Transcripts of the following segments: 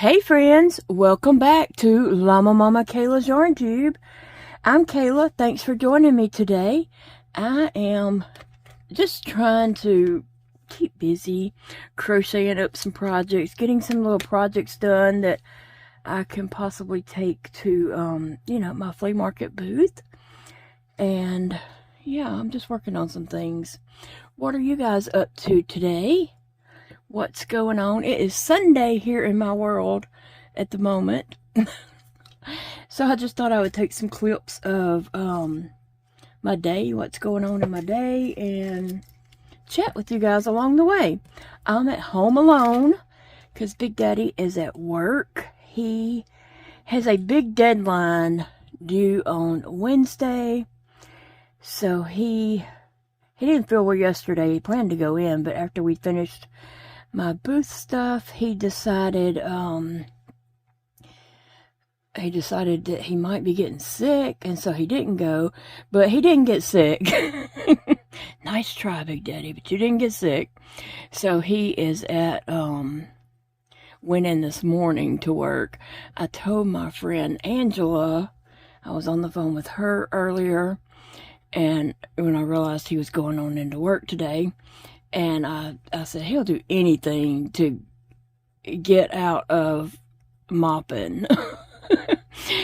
Hey friends, welcome back to Llama Mama Kayla's Yarn Tube. I'm Kayla. Thanks for joining me today. I am just trying to keep busy, crocheting up some projects, getting some little projects done that I can possibly take to, my flea market booth. And yeah, I'm just working on some things. What are you guys up to today? What's going on? It is Sunday here in my world at the moment. So I just thought I would take some clips of my day, what's going on in my day, and chat with you guys along the way. I'm at home alone because Big Daddy is at work. He has a big deadline due on Wednesday. So he didn't feel well yesterday. He planned to go in, but after we finished my booth stuff, he decided that he might be getting sick, and so he didn't go. But he didn't get sick. Nice try, Big Daddy, but you didn't get sick. So he is at went in this morning to work. I told my friend Angela, I was on the phone with her earlier, and when I realized he was going on into work today, and I said, he'll do anything to get out of mopping.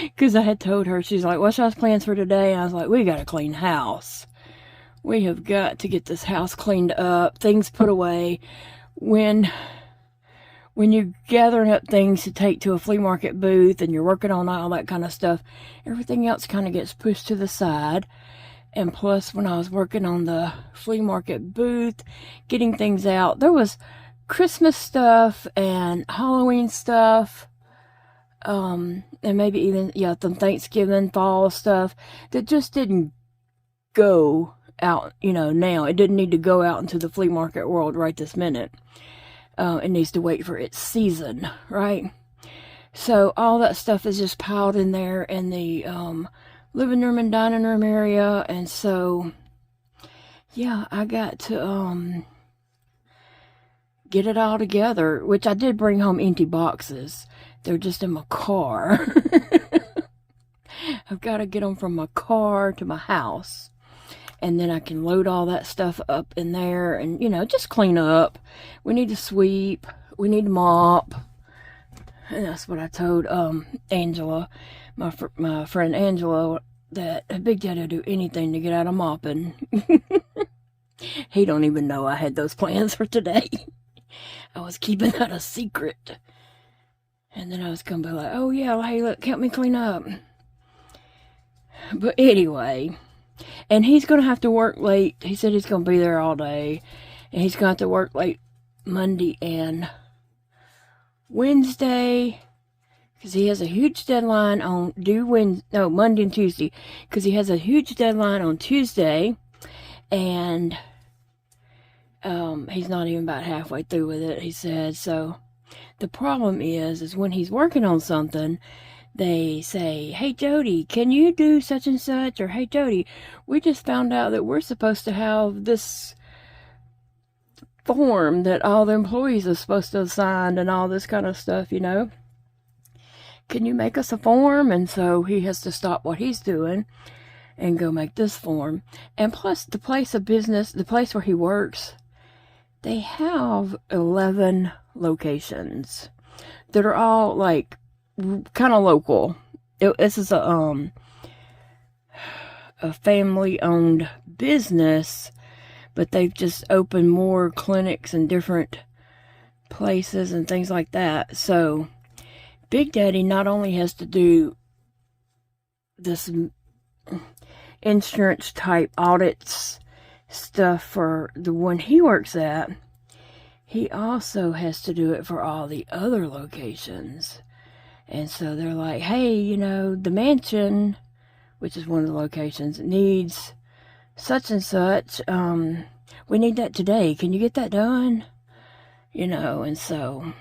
Because I had told her, she's like, what's y'all's plans for today? And I was like, we got to clean house. We have got to get this house cleaned up, things put away. When you're gathering up things to take to a flea market booth and you're working on all that kind of stuff, everything else kind of gets pushed to the side. And plus, when I was working on the flea market booth, getting things out, there was Christmas stuff and Halloween stuff, and maybe even, some Thanksgiving, fall stuff that just didn't go out, now. It didn't need to go out into the flea market world right this minute. It needs to wait for its season, right? So all that stuff is just piled in there in the living room and dining room area, and so yeah, I got to get it all together, which I did bring home empty boxes. They're just in my car. I've got to get them from my car to my house, and then I can load all that stuff up in there and, just clean up. We need to sweep, we need to mop, and that's what I told Angela, my friend Angela, that Big Daddy will do anything to get out of mopping. He don't even know I had those plans for today. I was keeping that a secret. And then I was going to be like, oh yeah, hey, look, help me clean up. But anyway, and he's going to have to work late. He said he's going to be there all day. And he's going to have to work late Monday and Wednesday, because he has a huge deadline on Monday and Tuesday, because he has a huge deadline on Tuesday, and he's not even about halfway through with it, he said. So the problem is when he's working on something, they say, hey Jody, can you do such and such? Or hey Jody, we just found out that we're supposed to have this form that all the employees are supposed to sign and all this kind of stuff, Can you make us a form? And so he has to stop what he's doing and go make this form. And plus, the place of business, the place where he works, they have 11 locations that are all like kind of local. This is a family-owned business, but they've just opened more clinics in different places and things like that. So Big Daddy not only has to do this insurance type audits stuff for the one he works at, he also has to do it for all the other locations. And so they're like, hey, the mansion, which is one of the locations, needs such and such. We need that today. Can you get that done? And so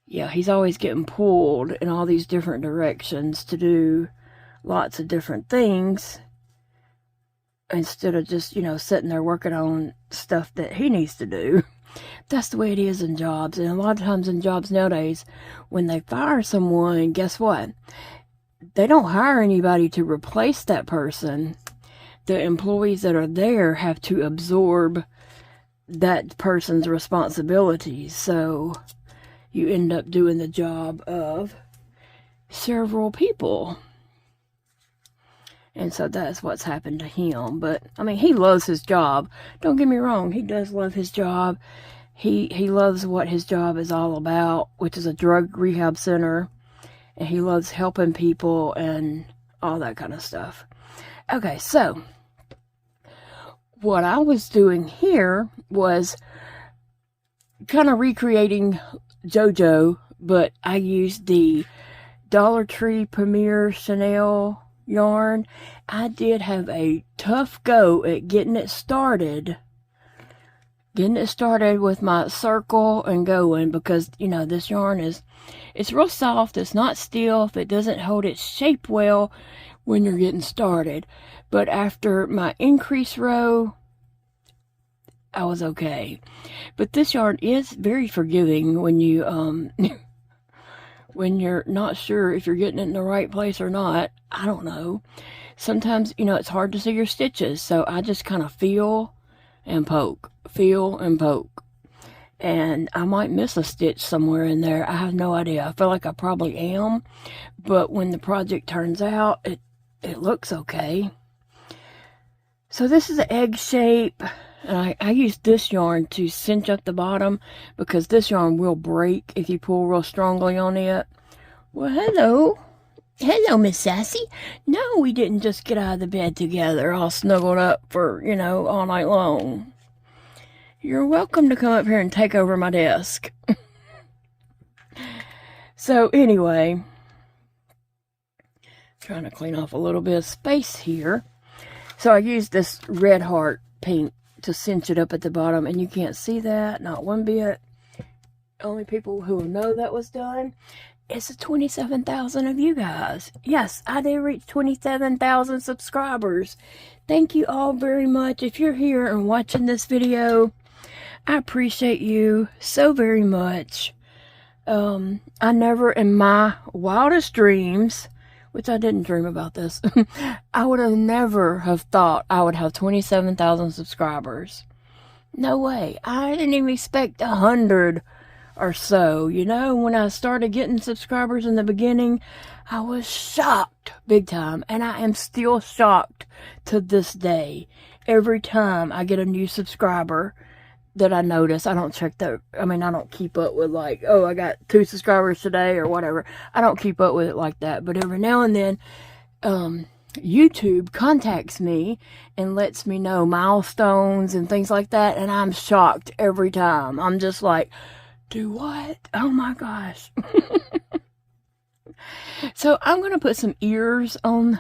yeah, he's always getting pulled in all these different directions to do lots of different things instead of just, sitting there working on stuff that he needs to do. that's the way it is in jobs. And a lot of times in jobs nowadays, when they fire someone, guess what? They don't hire anybody to replace that person. The employees that are there have to absorb that person's responsibilities. So you end up doing the job of several people. And so that's what's happened to him. But, I mean, he loves his job. Don't get me wrong. He does love his job. He loves what his job is all about, which is a drug rehab center. And he loves helping people and all that kind of stuff. Okay, so what I was doing here was kind of recreating JoJo, but I used the Dollar Tree Premier Chanel yarn. I did have a tough go at getting it started with my circle and going, because, you know, this yarn it's real soft, it's not stiff, it doesn't hold its shape well when you're getting started. But after my increase row, I was okay. But this yarn is very forgiving when you when you're not sure if you're getting it in the right place or not. I don't know. Sometimes, you know, it's hard to see your stitches, so I just kind of feel and poke, and I might miss a stitch somewhere in there. I have no idea. I feel like I probably am, but when the project turns out, it looks okay. So this is an egg shape, and I use this yarn to cinch up the bottom, because this yarn will break if you pull real strongly on it. Well, hello. Hello, Miss Sassy. No, we didn't just get out of the bed together, all snuggled up for, you know, all night long. You're welcome to come up here and take over my desk. So, anyway, trying to clean off a little bit of space here. So, I used this red heart paint to cinch it up at the bottom, and you can't see that, not one bit. Only people who know that was done. It's 27,000 of you guys. Yes, I did reach 27,000 subscribers. Thank you all very much. If you're here and watching this video, I appreciate you so very much. I never in my wildest dreams, which I didn't dream about this, I would have never have thought I would have 27,000 subscribers. No way. I didn't even expect 100 or so. You know, when I started getting subscribers in the beginning, I was shocked big time, and I am still shocked to this day. Every time I get a new subscriber that I notice, I don't check that. I mean, I don't keep up with, like, oh, I got 2 subscribers today or whatever. I don't keep up with it like that. But every now and then, YouTube contacts me and lets me know milestones and things like that, and I'm shocked every time. I'm just like, do what? Oh my gosh. So I'm going to put some ears on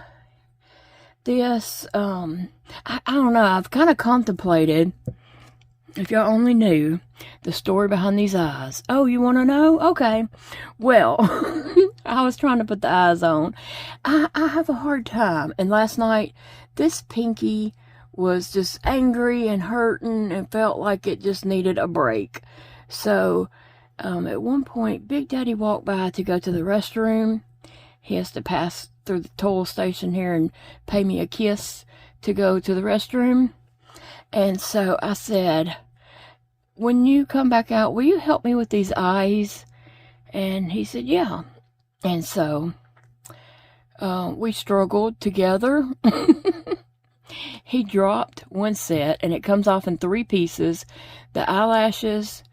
this. I don't know. I've kind of contemplated, if y'all only knew the story behind these eyes. Oh, you want to know? Okay. Well, I was trying to put the eyes on. I have a hard time. And last night, this pinky was just angry and hurting and felt like it just needed a break. So, at one point, Big Daddy walked by to go to the restroom. He has to pass through the toll station here and pay me a kiss to go to the restroom. And so I said, when you come back out, will you help me with these eyes? And he said, yeah. And so we struggled together. He dropped one set, and it comes off in 3 pieces. The eyelashes,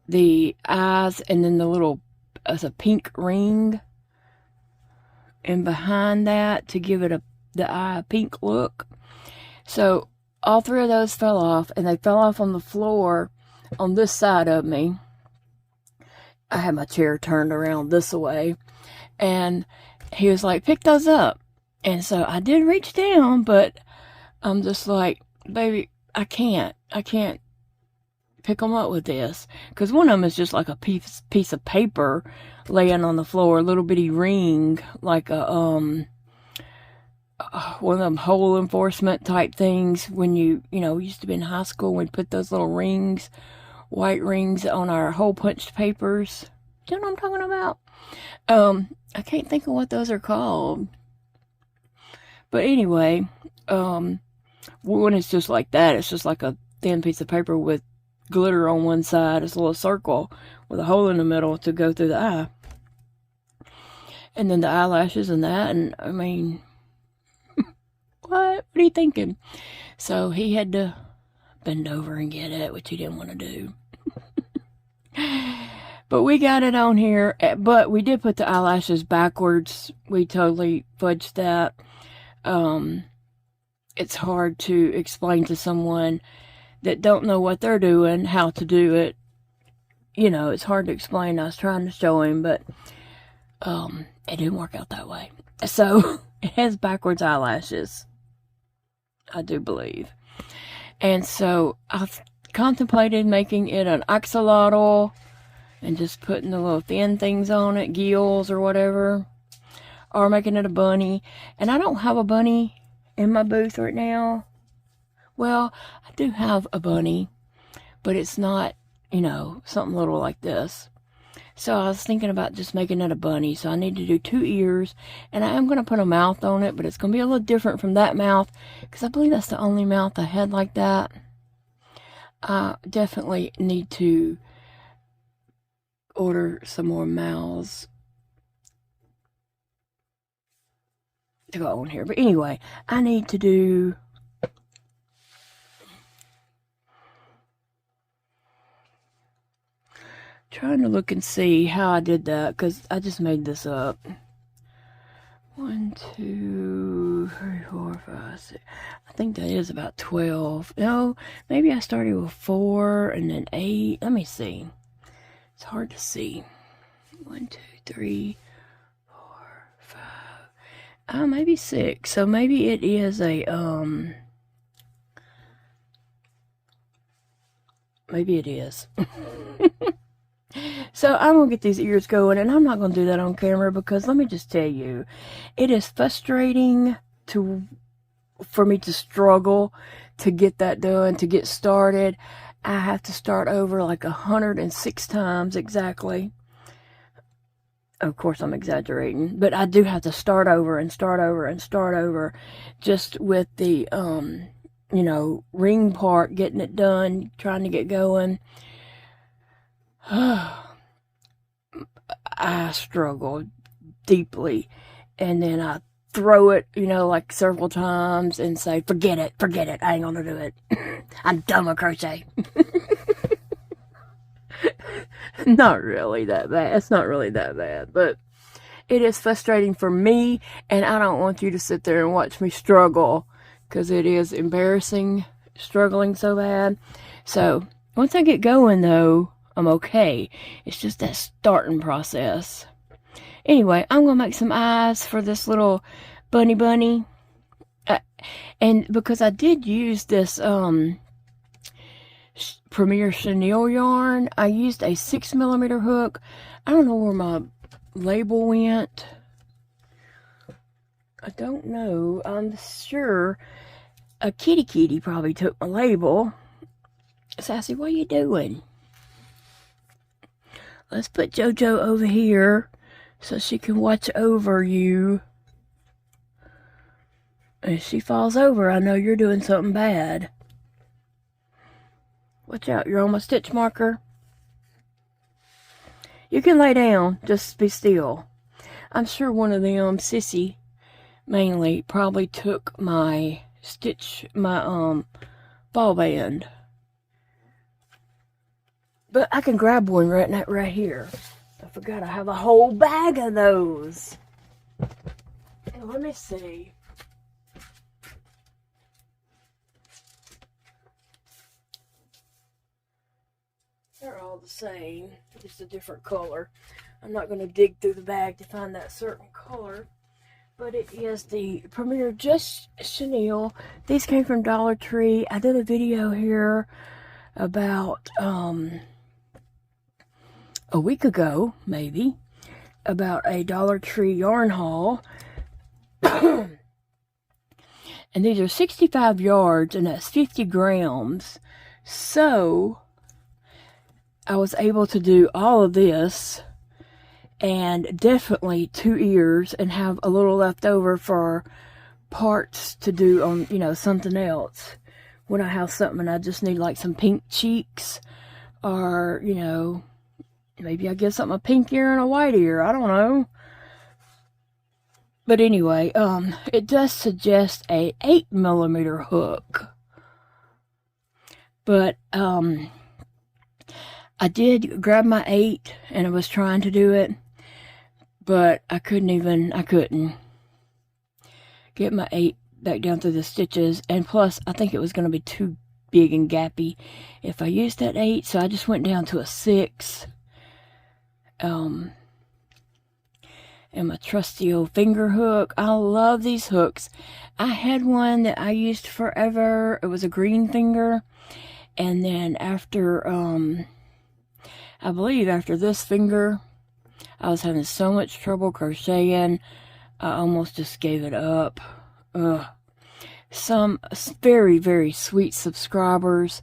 the eyes, and then the little, as a pink ring. And behind that, to give it the eye a pink look. So all 3 of those fell off, and they fell off on the floor on this side of me. I had my chair turned around this way, and he was like, pick those up. And so I did reach down, but I'm just like, baby, I can't pick them up with this, because one of them is just like a piece of paper laying on the floor, a little bitty ring, like a one of them hole enforcement type things when you know, used to be in high school, we'd put those little rings white rings on our hole punched papers. Do you know what I'm talking about? I can't think of what those are called. But anyway, when it's just like that, it's just like a thin piece of paper with glitter on one side. It's a little circle with a hole in the middle to go through the eye. And then the eyelashes and that, and I mean, what are you thinking? So he had to bend over and get it, which he didn't want to do. But we got it on here, but we did put the eyelashes backwards. We totally fudged that. It's hard to explain to someone that don't know what they're doing how to do it. You know, it's hard to explain. I was trying to show him, but it didn't work out that way. So it has backwards eyelashes, I do believe. And so I've contemplated making it an axolotl and just putting the little thin things on it, gills or whatever, or making it a bunny. And I don't have a bunny in my booth right now. Well, I do have a bunny, but it's not, you know, something little like this. So I was thinking about just making it a bunny. So I need to do 2 ears, and I am going to put a mouth on it, but it's going to be a little different from that mouth, because I believe that's the only mouth I had like that. I definitely need to order some more mouths to go on here. But anyway, I need to do trying to look and see how I did that, because I just made this up. 1, 2, 3, 4, 5, 6. I think that is about 12. No, maybe I started with 4 and then 8. Let me see. It's hard to see. 1, 2, 3, 4, 5. Maybe 6. So maybe it is a maybe it is. So I'm going to get these ears going, and I'm not going to do that on camera, because let me just tell you, it is frustrating for me to struggle to get that done, to get started. I have to start over like 106 times exactly. Of course, I'm exaggerating, but I do have to start over and start over and start over, just with the, you know, ring part, getting it done, trying to get going. I struggle deeply, and then I throw it, you know, like several times and say, forget it, I ain't gonna do it. I'm done with crochet. Not really that bad. It's not really that bad, but it is frustrating for me, and I don't want you to sit there and watch me struggle, because it is embarrassing struggling so bad. So once I get going, though, I'm okay. It's just that starting process. Anyway, I'm going to make some eyes for this little bunny. And because I did use this Premier Chenille yarn, I used a 6mm hook. I don't know where my label went. I don't know. I'm sure a kitty probably took my label. Sassy, what are you doing? Let's put JoJo over here so she can watch over you. If she falls over, I know you're doing something bad. Watch out, you're on my stitch marker. You can lay down, just be still. I'm sure one of them, Sissy, mainly, probably took my ball band. But I can grab one right here. I forgot I have a whole bag of those. Let me see. They're all the same, just a different color. I'm not going to dig through the bag to find that certain color. But it is the Premier Just Chenille. These came from Dollar Tree. I did a video here about a week ago, maybe, about a Dollar Tree yarn haul. And these are 65 yards, and that's 50 grams. So I was able to do all of this and definitely 2 ears and have a little left over for parts to do on, you know, something else. When I have something I just need like some pink cheeks, or, you know, maybe I give something a pink ear and a white ear. I don't know. But anyway, it does suggest a 8mm hook. But, I did grab my 8 and I was trying to do it, but I couldn't get my 8 back down through the stitches, and plus I think it was going to be too big and gappy if I used that 8, so I just went down to a 6. And my trusty old finger hook. I love these hooks. I had one that I used forever. It was a green finger, and then after I believe after this finger I was having so much trouble crocheting, I almost just gave it up. Some very, very sweet subscribers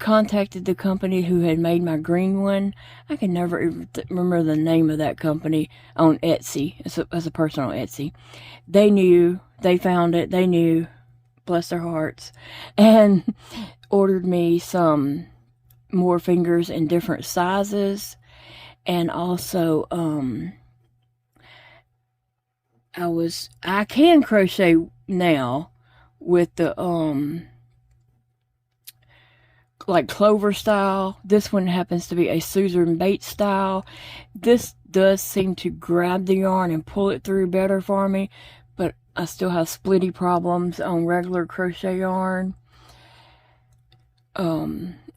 contacted the company who had made my green one. I can never even remember the name of that company on Etsy, as a person on Etsy. They knew, they found it, they knew, bless their hearts, and ordered me some more fingers in different sizes. And also, I can crochet now with the, like clover style. This one happens to be a Susan Bates style. This does seem to grab the yarn and pull it through better for me, but I still have splitty problems on regular crochet yarn.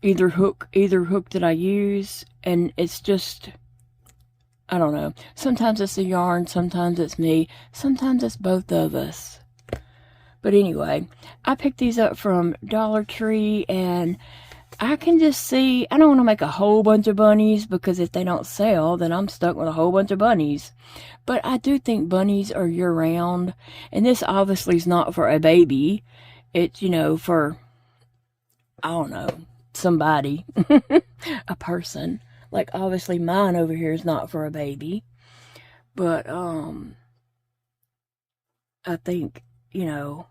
Either hook that I use, and it's just, I don't know. Sometimes it's the yarn, sometimes it's me, sometimes it's both of us. But anyway, I picked these up from Dollar Tree, and I can just see, I don't want to make a whole bunch of bunnies, because if they don't sell, then I'm stuck with a whole bunch of bunnies. But I do think bunnies are year-round, and this obviously is not for a baby. It's, you know, for, I don't know, somebody, a person. Like, obviously mine over here is not for a baby. But, I think, you know,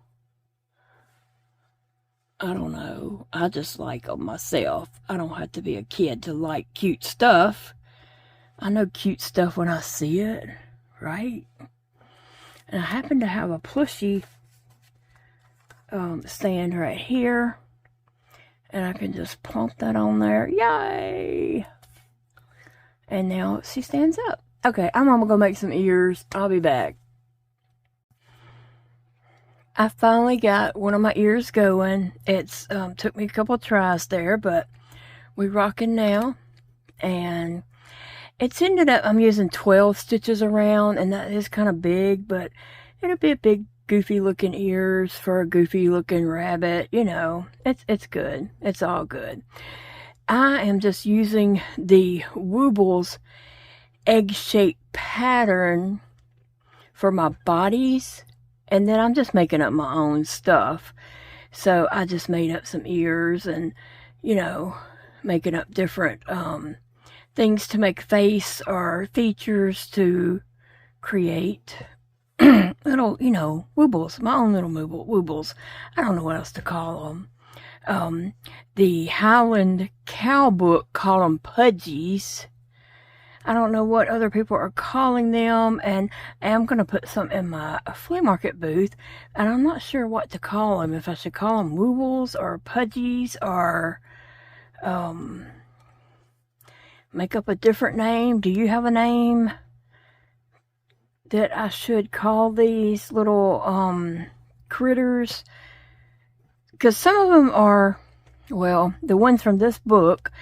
I don't know. I just like them myself. I don't have to be a kid to like cute stuff. I know cute stuff when I see it, right? And I happen to have a plushie stand right here. And I can just plonk that on there. Yay! And now she stands up. Okay, I'm gonna go make some ears. I'll be back. I finally got one of my ears going. It's took me a couple tries there, but we're rocking now. And it's ended up, I'm using 12 stitches around, and that is kind of big, but it'll be a big, goofy looking ears for a goofy looking rabbit. You know, it's good. It's all good. I am just using the Woobles egg-shaped pattern for my bodies. And then I'm just making up my own stuff. So I just made up some ears and, you know, making up different things to make face or features to create little, you know, woobles. My own little woobles. I don't know what else to call them. The Highland Cow book called them pudgies. I don't know what other people are calling them, and I'm going to put some in my flea market booth, and I'm not sure what to call them, if I should call them woobles or pudgies, or make up a different name. Do you have a name that I should call these little critters? Because some of them are, well, the ones from this book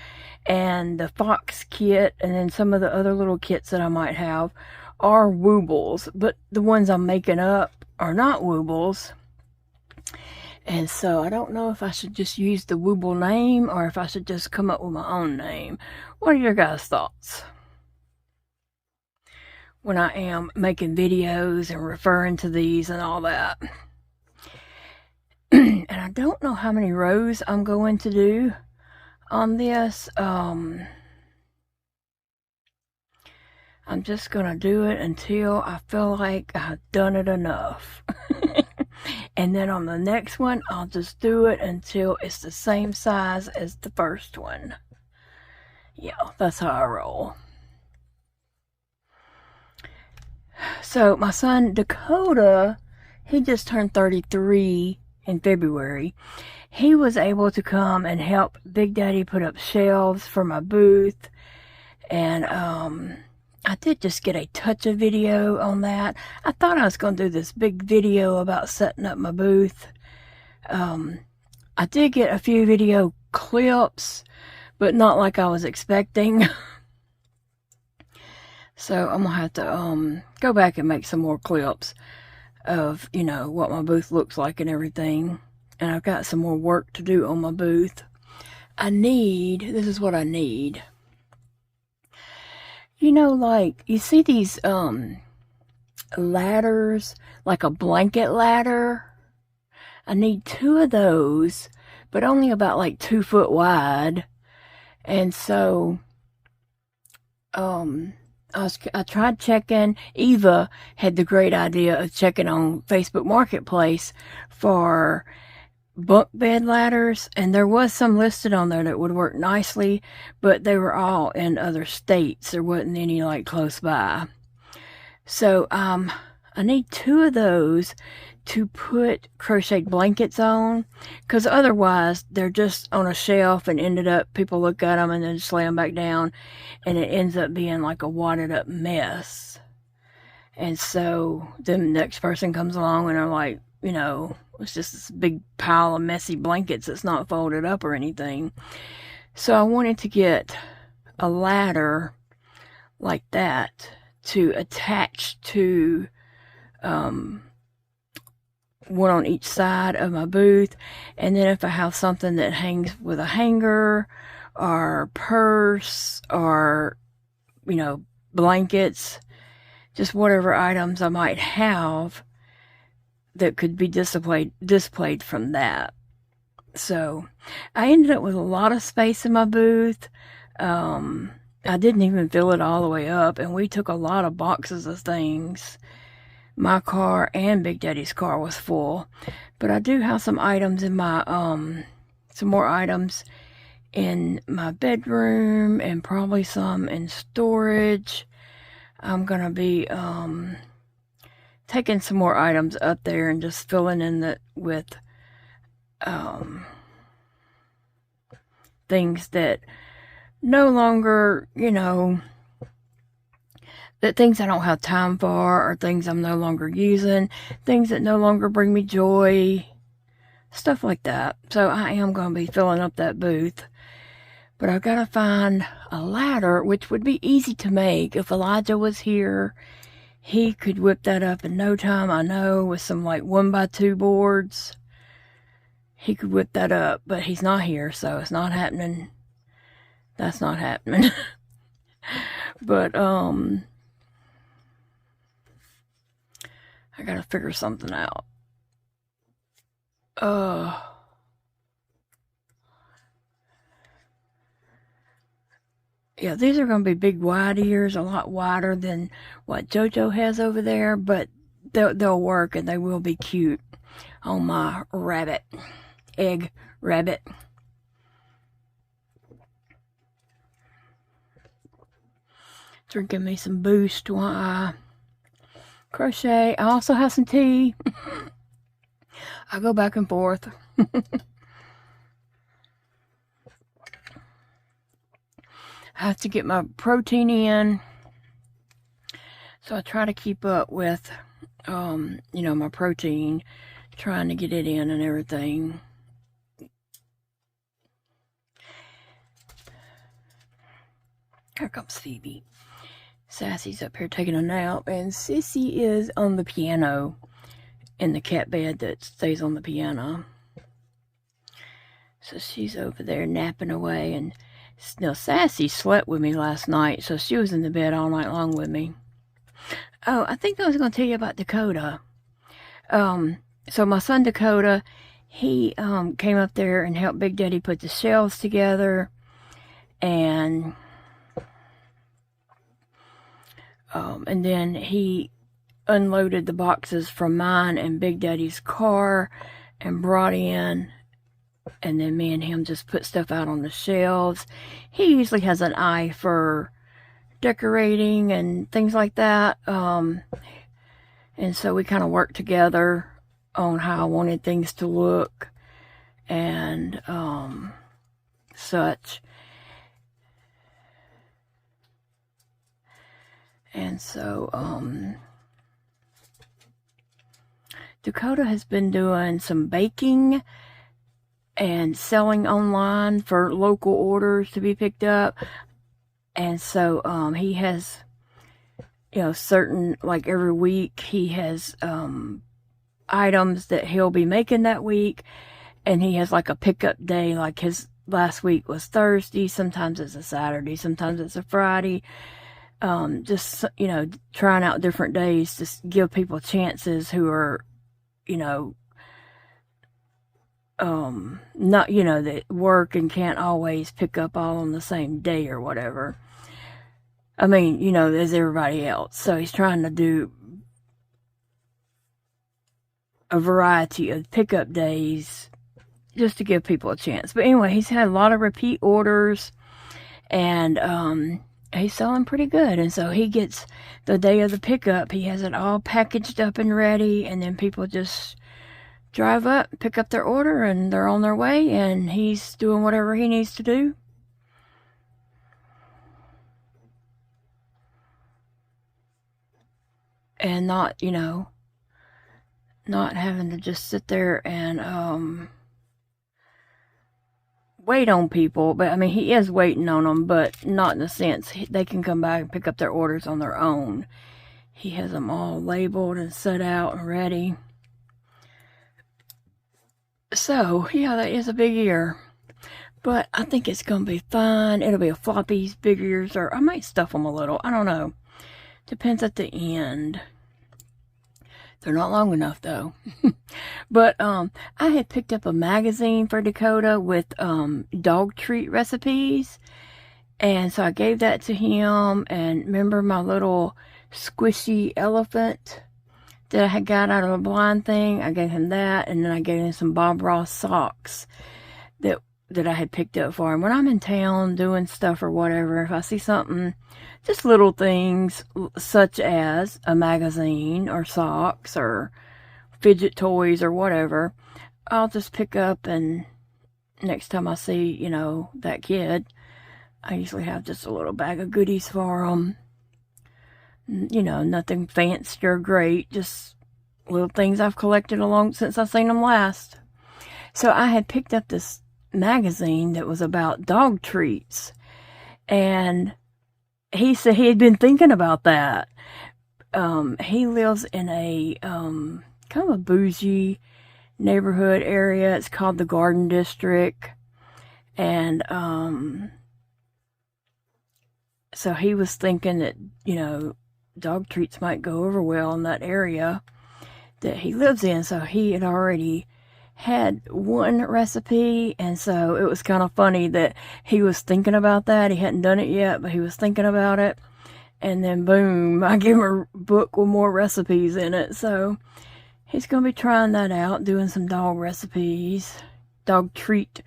and the Fox kit, and then some of the other little kits that I might have are woobles, but the ones I'm making up are not woobles. And so I don't know if I should just use the wooble name or if I should just come up with my own name. What are your guys' thoughts when I am making videos and referring to these and all that? And I don't know how many rows I'm going to do on this. I'm just going to do it until I feel like I've done it enough. And then on the next one, I'll just do it until it's the same size as the first one. Yeah, that's how I roll. So my son Dakota, he just turned 33 in February. He was able to come and help Big Daddy put up shelves for my booth. And I did just get a touch of video on that. I thought I was going to do this big video about setting up my booth. I did get a few video clips, but not like I was expecting. So I'm going to have to go back and make some more clips of, you know, what my booth looks like and everything. And I've got some more work to do on my booth. This is what I need. You know, like, you see these ladders, like a blanket ladder? I need 2 of those, but only about like 2 foot wide. And so, I tried checking. Eva had the great idea of checking on Facebook Marketplace for bunk bed ladders, and there was some listed on there that would work nicely, but they were all in other states. There wasn't any like close by. So I need 2 of those to put crocheted blankets on, because otherwise they're just on a shelf and ended up, people look at them and then just lay them back down, and it ends up being like a wadded up mess. And so then the next person comes along and they're like, you know, it's just this big pile of messy blankets that's not folded up or anything. So I wanted to get a ladder like that to attach to one on each side of my booth. And then if I have something that hangs with a hanger or purse or, you know, blankets, just whatever items I might have that could be displayed from that. So I ended up with a lot of space in my booth. I didn't even fill it all the way up, and we took a lot of boxes of things. My car and Big Daddy's car was full, but I do have some items in my some more items in my bedroom and probably some in storage. I'm gonna be taking some more items up there and just filling in with things that no longer, you know, that things I don't have time for, or things I'm no longer using, things that no longer bring me joy, stuff like that. So I am going to be filling up that booth. But I've got to find a ladder, which would be easy to make. If Elijah was here, he could whip that up in no time, I know, with some like 1x2 boards. He could whip that up, but he's not here, so it's not happening. That's not happening. But I gotta figure something out. Yeah, these are going to be big wide ears, a lot wider than what JoJo has over there, but they'll work, and they will be cute on my egg rabbit. Drinking me some Boost while I crochet. I also have some tea. I go back and forth. I have to get my protein in, so I try to keep up with, you know, my protein, trying to get it in and everything. Here comes Phoebe. Sassy's up here taking a nap, and Sissy is on the piano in the cat bed that stays on the piano. So she's over there napping away, and now Sassy slept with me last night, so she was in the bed all night long with me. Oh, I think I was going to tell you about Dakota. So my son Dakota, he came up there and helped Big Daddy put the shelves together, and And then he unloaded the boxes from mine and Big Daddy's car and brought in, and then me and him just put stuff out on the shelves. He usually has an eye for decorating and things like that, and so we kind of worked together on how I wanted things to look and such. And so Dakota has been doing some baking and selling online for local orders to be picked up. And so he has, you know, certain, like every week he has items that he'll be making that week, and he has like a pickup day. Like his last week was Thursday, sometimes it's a Saturday, sometimes it's a Friday. Just, you know, trying out different days to give people chances who are, you know, not, you know, that work and can't always pick up all on the same day or whatever. I mean, you know, as everybody else. So he's trying to do a variety of pickup days just to give people a chance. But anyway, he's had a lot of repeat orders, and he's selling pretty good. And so he gets the day of the pickup, he has it all packaged up and ready, and then people just drive up, pick up their order, and they're on their way, and he's doing whatever he needs to do. And not, you know, not having to just sit there and wait on people. But I mean, he is waiting on them, but not in the sense they can come back and pick up their orders on their own. He has them all labeled and set out and ready. So yeah, that is a big ear, but I think it's gonna be fine. It'll be a floppy big ears, or I might stuff them a little, I don't know, depends at the end. They're not long enough though. But I had picked up a magazine for Dakota with dog treat recipes, and so I gave that to him. And remember my little squishy elephant that I had got out of a blind thing? I gave him that, and then I gave him some Bob Ross socks that I had picked up for him. When I'm in town doing stuff or whatever, if I see something, just little things such as a magazine or socks or fidget toys or whatever, I'll just pick up, and next time I see, you know, that kid, I usually have just a little bag of goodies for them. You know, nothing fancy or great, just little things I've collected along since I've seen them last. So I had picked up this magazine that was about dog treats, and he said he had been thinking about that. He lives in a kind of a bougie neighborhood area. It's called the Garden District, and so he was thinking that, you know, dog treats might go over well in that area that he lives in. So he had already had one recipe, and so it was kind of funny that he was thinking about that. He hadn't done it yet, but he was thinking about it, and then boom, I gave him a book with more recipes in it. So he's gonna be trying that out, doing some dog recipes, dog treat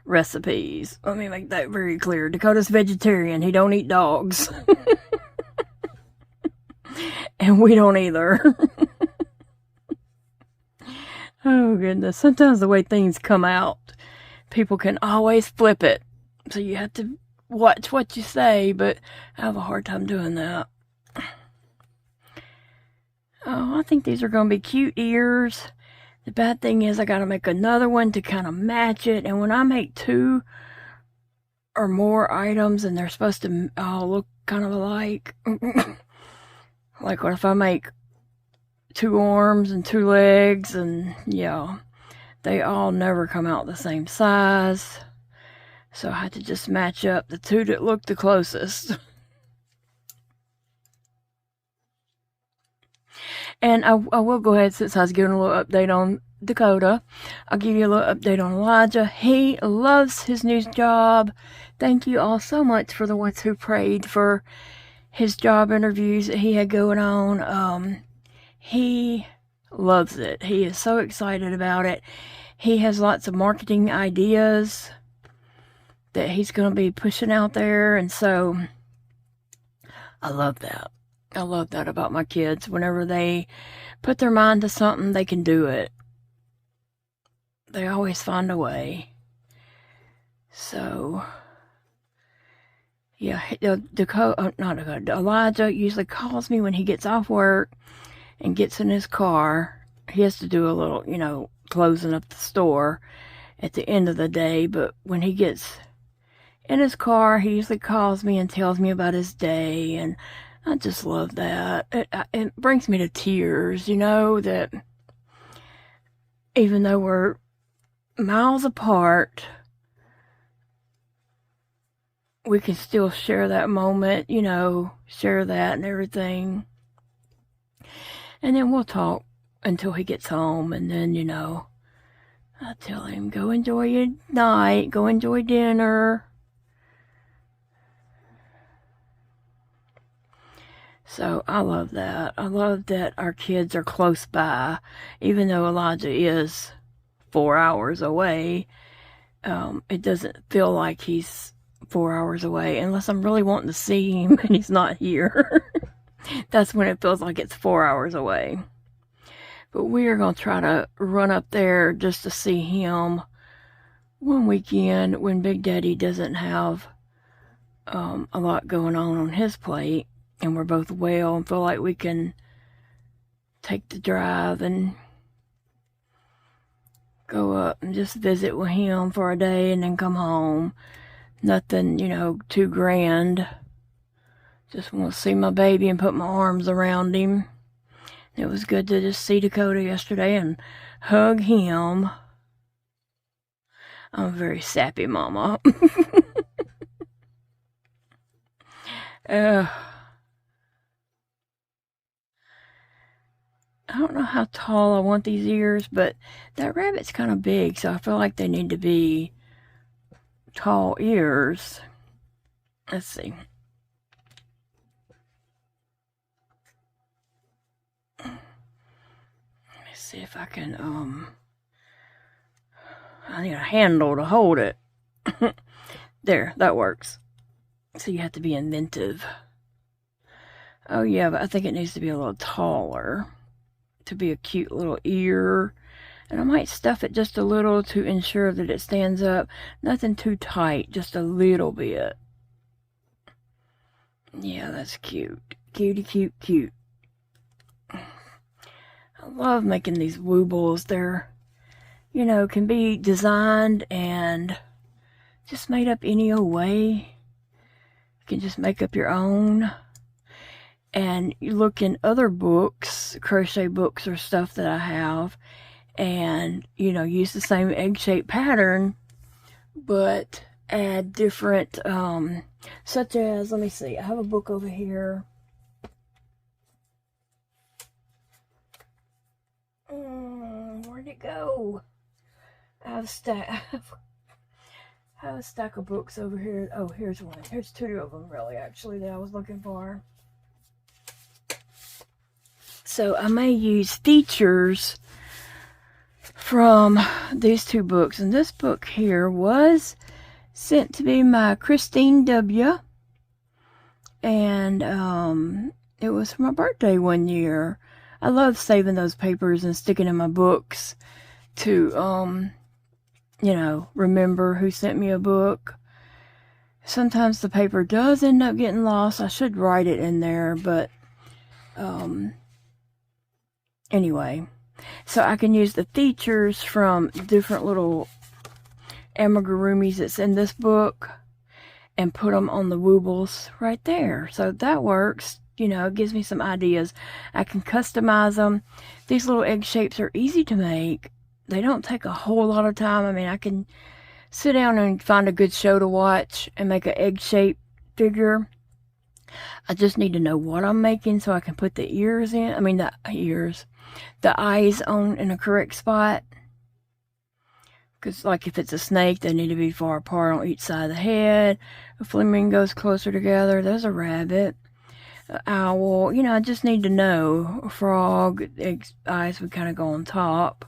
recipes. Let me make that very clear. Dakota's vegetarian. He don't eat dogs. And we don't either. Oh, goodness. Sometimes the way things come out, people can always flip it. So you have to watch what you say, but I have a hard time doing that. Oh, I think these are going to be cute ears. The bad thing is I got to make another one to kind of match it. And when I make two or more items and they're supposed to all look kind of alike, like what if I make 2 arms and 2 legs, and yeah, they all never come out the same size. So I had to just match up the 2 that look the closest. And I will go ahead, since I was giving a little update on Dakota, I'll give you a little update on Elijah. He loves his new job. Thank you all so much for the ones who prayed for his job interviews that he had going on. He loves it. He is so excited about it. He has lots of marketing ideas that he's going to be pushing out there, and so I love that. I love that about my kids. Whenever they put their mind to something, they can do it. They always find a way. So, yeah, Elijah usually calls me when he gets off work and gets in his car. He has to do a little, closing up the store at the end of the day, but when he gets in his car, he usually calls me and tells me about his day, and I just love that. It brings me to tears, that even though we're miles apart, we can still share that moment, share that and everything. And then we'll talk until he gets home, and then, I tell him, go enjoy your night, go enjoy dinner. So I love that. I love that our kids are close by, even though Elijah is 4 hours away. It doesn't feel like he's 4 hours away unless I'm really wanting to see him and he's not here. That's when it feels like it's 4 hours away. But we are going to try to run up there just to see him one weekend when Big Daddy doesn't have a lot going on his plate, and we're both well and feel like we can take the drive and go up and just visit with him for a day and then come home. Nothing, too grand. Just want to see my baby and put my arms around him. It was good to just see Dakota yesterday and hug him. I'm a very sappy mama. I don't know how tall I want these ears, but that rabbit's kind of big, so I feel like they need to be tall ears. Let's see. Let me see if I can, I need a handle to hold it. There, that works. So you have to be inventive. Oh yeah, but I think it needs to be a little taller to be a cute little ear. And I might stuff it just a little to ensure that it stands up. Nothing too tight, just a little bit. Yeah, that's cute. Cutie, cute, cute. I love making these Woobles. They're, can be designed and just made up any old way. You can just make up your own. And you look in other books, crochet books or stuff that I have, and, use the same egg-shaped pattern, but add different, such as, let me see, I have a book over here. Where'd it go? I have a stack of books over here. Oh, here's one. Here's two of them, really, actually, that I was looking for. So I may use features from these two books. And this book here was sent to me by Christine W. And it was for my birthday one year. I love saving those papers and sticking in my books to, remember who sent me a book. Sometimes the paper does end up getting lost. I should write it in there, but anyway, so I can use the features from different little amigurumis that's in this book and put them on the Woobles right there. So that works. It gives me some ideas. I can customize them. These little egg shapes are easy to make. They don't take a whole lot of time. I mean, I can sit down and find a good show to watch and make an egg shape figure. I just need to know what I'm making so I can put the ears in. I mean, the eyes on in a correct spot. Because, like, if it's a snake, they need to be far apart on each side of the head. A flamingo's closer together. There's a rabbit. owl. You know, I just need to know. A frog, eyes would kind of go on top.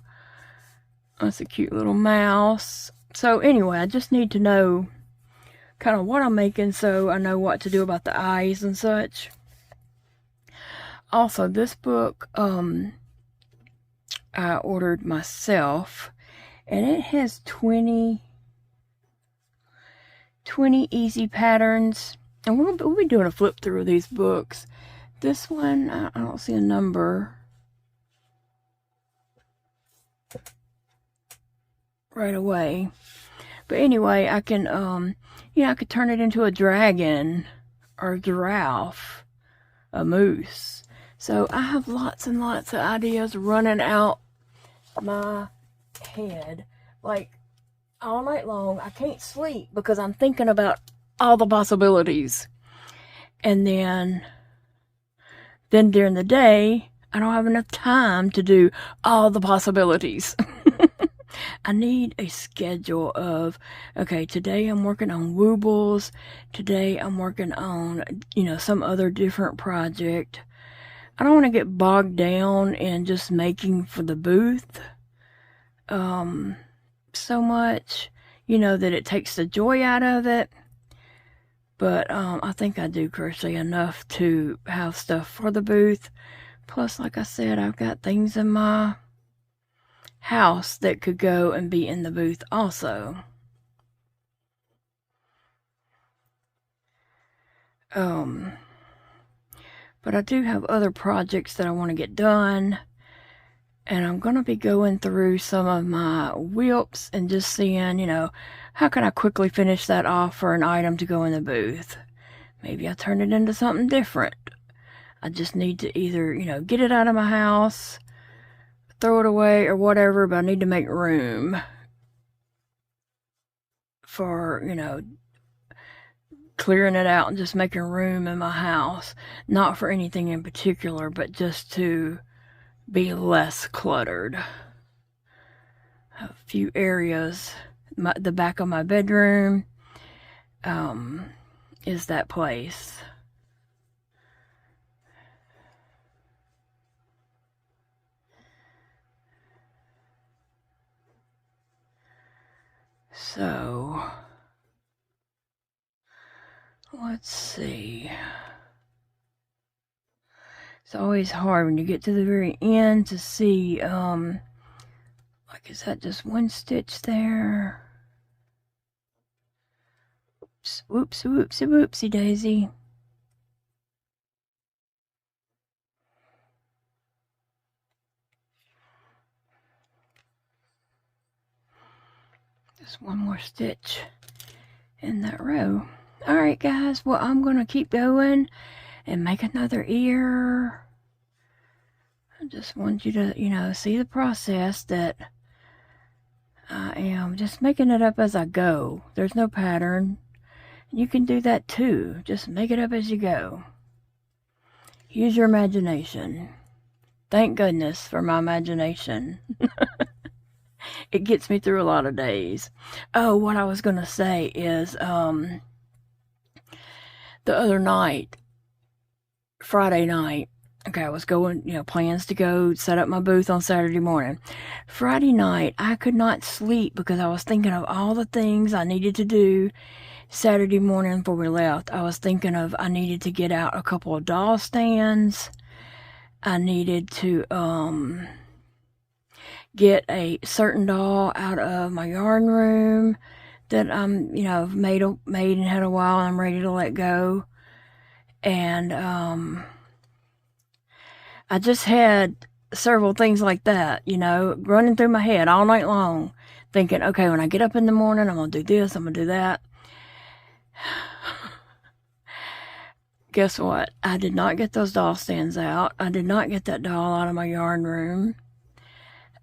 That's a cute little mouse. So anyway, I just need to know kind of what I'm making so I know what to do about the eyes and such. Also, this book I ordered myself, and it has 20 easy patterns, and we'll be doing a flip through of these books. This one, I don't see a number right away, but anyway, I can you know, I could turn it into a dragon or a giraffe, a moose. So I have lots and lots of ideas running out my head, like all night long. I can't sleep because I'm thinking about all the possibilities. And then during the day, I don't have enough time to do all the possibilities. I need a schedule of, okay, today I'm working on Woobles. Today I'm working on, you know, some other different project. I don't want to get bogged down in just making for the booth so much, you know, that it takes the joy out of it. But I think I do crochet enough to have stuff for the booth. Plus, like I said, I've got things in my house that could go and be in the booth also. But I do have other projects that I want to get done, and I'm going to be going through some of my whips and just seeing, you know, how can I quickly finish that off for an item to go in the booth. Maybe I turn it into something different. I just need to either, you know, get it out of my house, throw it away, or whatever, but I need to make room for, you know, clearing it out and just making room in my house. Not for anything in particular, but just to be less cluttered. A few areas, the back of my bedroom is that place. So let's see. It's always hard when you get to the very end to see, like, is that just one stitch there? Oops, whoopsie, whoopsie, whoopsie daisy. Just one more stitch in that row. Alright guys, well, I'm going to keep going and make another ear. I just want you to, you know, see the process that I am just making it up as I go. There's no pattern. You can do that too. Just make it up as you go. Use your imagination. Thank goodness for my imagination. It gets me through a lot of days. Oh, what I was going to say is, the other night, Friday night, okay, I was going, you know, plans to go set up my booth on Saturday morning. Friday night, I could not sleep because I was thinking of all the things I needed to do Saturday morning before we left. I was thinking of, I needed to get out a couple of doll stands. I needed to, get a certain doll out of my yarn room that I'm, you know, made and had a while and I'm ready to let go. And I just had several things like that, you know, running through my head all night long, thinking, okay, when I get up in the morning, I'm going to do this, I'm going to do that. Guess what? I did not get those doll stands out. I did not get that doll out of my yarn room.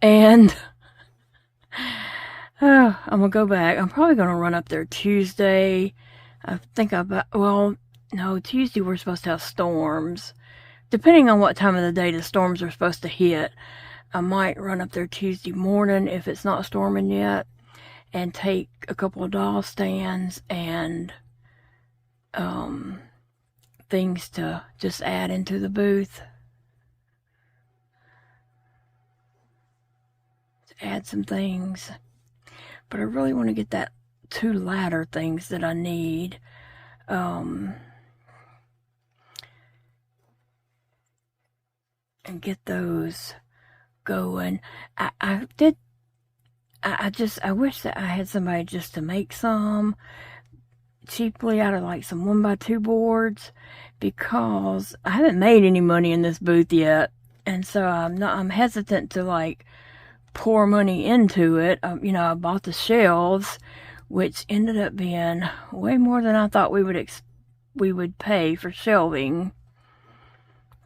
And I'm going to go back. I'm probably going to run up there Tuesday. I think well, no, Tuesday we're supposed to have storms. Depending on what time of the day the storms are supposed to hit, I might run up there Tuesday morning if it's not storming yet and take a couple of doll stands and things to just add into the booth. To add some things. But I really want to get that 2 ladder things that I need. And get those going. I wish that I had somebody just to make some cheaply out of like some 1x2 boards, because I haven't made any money in this booth yet, and so I'm hesitant to like pour money into it. You know, I bought the shelves, which ended up being way more than I thought we would pay for shelving.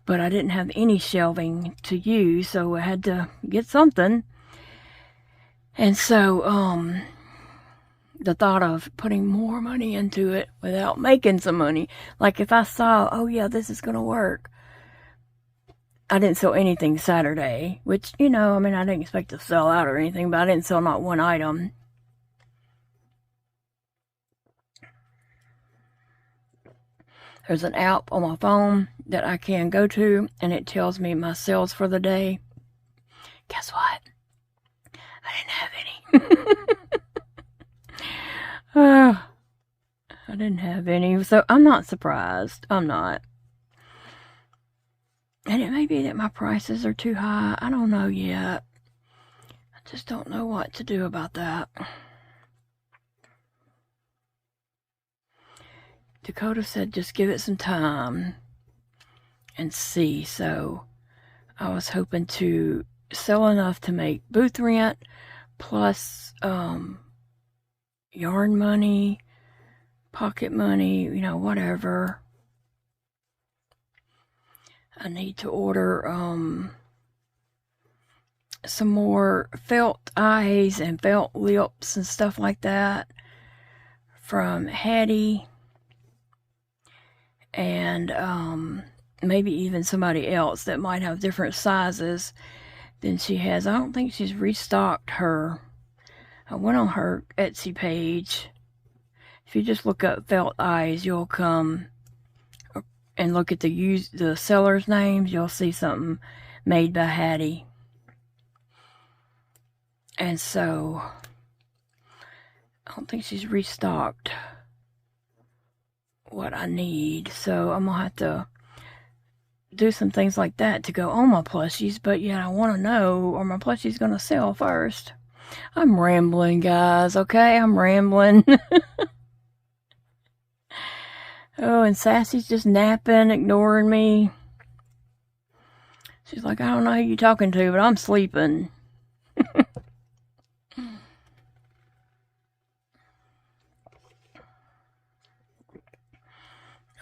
But I didn't have any shelving to use, so I had to get something. And so, the thought of putting more money into it without making some money, like if I saw, oh yeah, this is going to work. I didn't sell anything Saturday, which, you know, I mean, I didn't expect to sell out or anything, but I didn't sell not one item. There's an app on my phone that I can go to, and it tells me my sales for the day. Guess what? I didn't have any. I didn't have any, so I'm not surprised. I'm not. And it may be that my prices are too high. I don't know yet. I just don't know what to do about that. Dakota said just give it some time and see. So I was hoping to sell enough to make booth rent plus yarn money, pocket money, you know, whatever. I need to order some more felt eyes and felt lips and stuff like that from Hattie. And maybe even somebody else that might have different sizes than she has. I don't think she's restocked her. I went on her Etsy page. If you just look up felt eyes, you'll come and look at the sellers' names. You'll see something made by Hattie. And so I don't think she's restocked what I need, so I'm gonna have to do some things like that to go on my plushies. But yeah, I want to know, are my plushies gonna sell first? I'm rambling, guys. Okay, I'm rambling. Oh, and Sassy's just napping, ignoring me. She's like, I don't know who you're talking to, but I'm sleeping.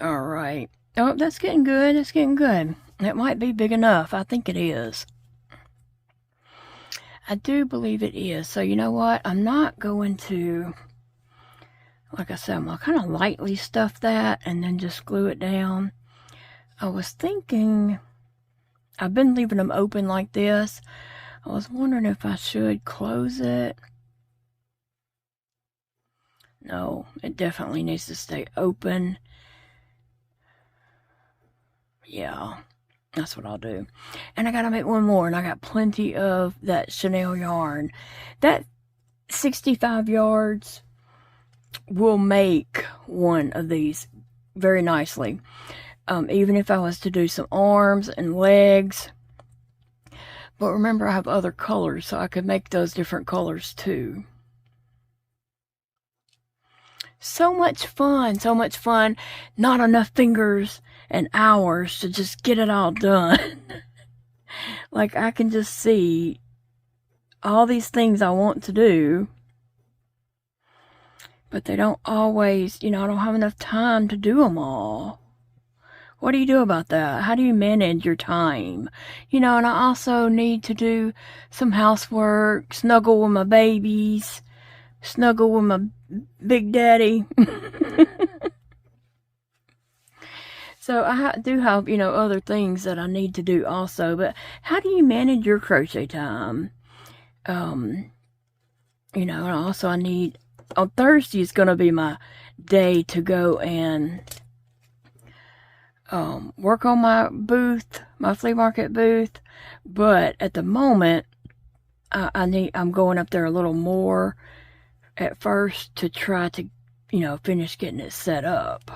All right. Oh, that's getting good. It's getting good. It might be big enough. I think it is. I do believe it is. So you know what? I'm not going to, like I said, I'm going to kind of lightly stuff that and then just glue it down. I was thinking, I've been leaving them open like this. I was wondering if I should close it. No, it definitely needs to stay open. Yeah, that's what I'll do. And I gotta make one more, and I got plenty of that Chanel yarn. That 65 yards will make one of these very nicely. Even if I was to do some arms and legs. But remember, I have other colors, so I could make those different colors too. So much fun, so much fun. Not enough fingers and hours to just get it all done. Like, I can just see all these things I want to do, but they don't always, you know, I don't have enough time to do them all. What do you do about that? How do you manage your time? You know, and I also need to do some housework, snuggle with my babies, snuggle with my big daddy. So I do have, you know, other things that I need to do also. But how do you manage your crochet time? You know, and also I need, on Thursday is going to be my day to go and work on my booth, my flea market booth, but at the moment, I'm going up there a little more at first to try to, you know, finish getting it set up.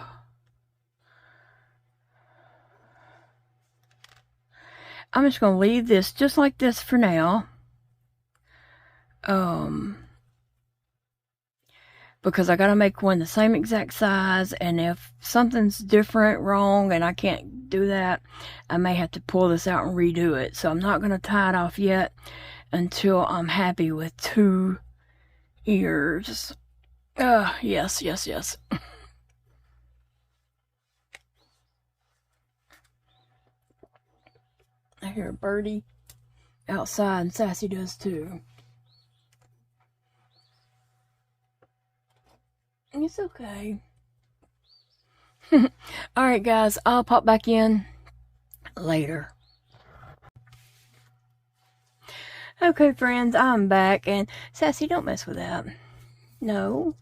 I'm just going to leave this just like this for now. Because I got to make one the same exact size, and if something's different, wrong, and I can't do that, I may have to pull this out and redo it. So I'm not going to tie it off yet until I'm happy with 2 ears. Yes, yes, yes. I hear a birdie outside, and Sassy does too. It's okay. Alright guys, I'll pop back in later. Okay friends, I'm back, and Sassy, don't mess with that. No.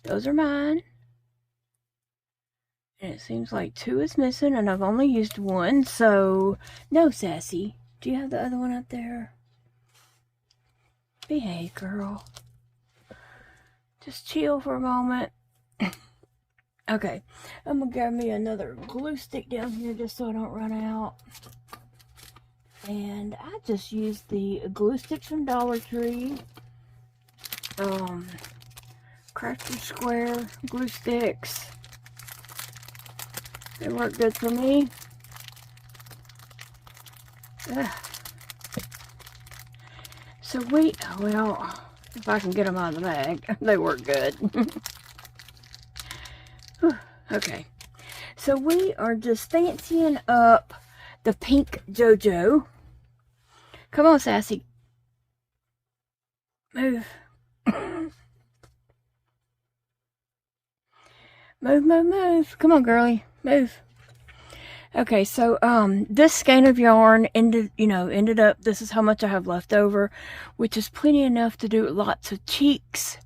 Those are mine. And it seems like 2 is missing, and I've only used 1, so no, Sassy. Do you have the other one up there? Behave, girl. Just chill for a moment. Okay, I'm gonna grab me another glue stick down here just so I don't run out. And I just used the glue sticks from Dollar Tree. Crafter Square glue sticks. They work good for me. Ugh. So well, if I can get them out of the bag, they work good. Okay, so we are just fancying up the pink JoJo. Come on, Sassy. Move. Move. Come on, girly. Move. Okay, so this skein of yarn ended up, this is how much I have left over, which is plenty enough to do lots of cheeks